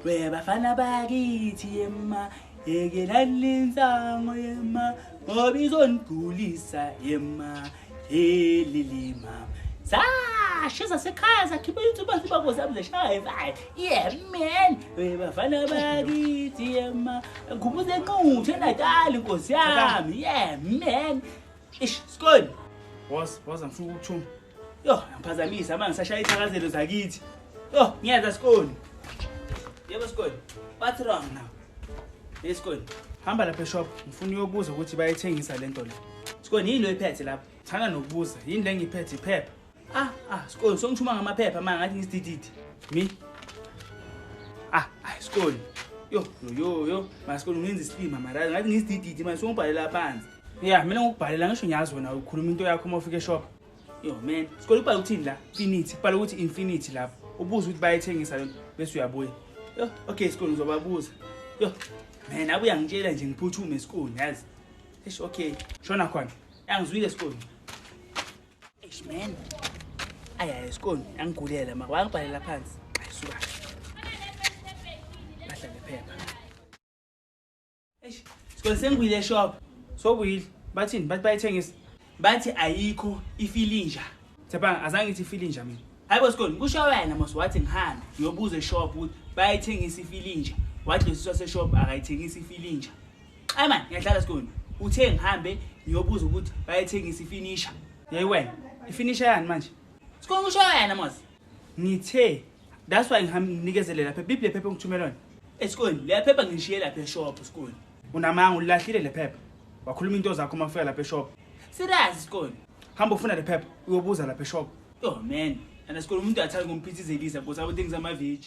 webafana bakithi yema yekelani lensango yema ngoba izonigulisa yema helilima sashiza sekhaya sakhipha YouTube sibabo sami zeshaya yeah man webafana bakithi yema ngikubuze enquthu eNatal inkosi yami yeah man ish skoni was ngifuna ukuthuma yo ngiphazamisa manje ngisashaya ithakazelo zakithi yo ngiyaza skoni yebo skoni what's wrong now skoni hamba lapha eshop ngifuna uyobuza ukuthi bayithengisa lento le skoni yini lo iphethe lapha thana nokubuza yini le ngiphethe iphepha skoni songithuma ngamaphepha manje ngathi ngisidididi mi skoni yo maskoni ngenza isilima mara ngathi ngisidididi manje songibhalela phansi yeah mina ngokubhalela ngisho ngiyazi wena ukhuluma into yakho uma ufika eshop yo man skoni ubhala ukuthini la infinity ubhala ukuthi infinity lapha ubuza ukuthi bayithengisa lento bese uyabuya yo okay skoni uzobabuza yo man abuya ngitshela nje ngiphuthume skoni yazi eish okay shona khona angizwile skoni eish man aya skoni angigulela maka wangibhalela phansi ayisuka bahla lephepha eish skoni sengibuyile shop sobuyile bathini bathi bayithengisa bathi ayikho ifilinja thepha azange ngithi ifilinja mina hayibo skoni kusho wena mase wathi ngihambe ngiyobuza eshop ukuthi bayithengisa ifilinja wathi lesiswa seshop akayithengisa ifilinja ay man ngiyadlala skoni uthe ngihambe ngiyobuza ukuthi bayithengisa ifinisha yayi wena ifinisha yani manje skoni kusho wena mase ngithe that's why ngihambinikezele lapha bibile phepha ngithumelana skoni le phepha ngishiye lapha eshop skoni unamanga ulilahlile le phepha wakhuluma into zakho uma ufika lapha eshop serious skoni hamba ufuna le phepha uyobuza lapha eshop yo man and skoni umuntu athanda ngomphithizelisa because abo things ama veg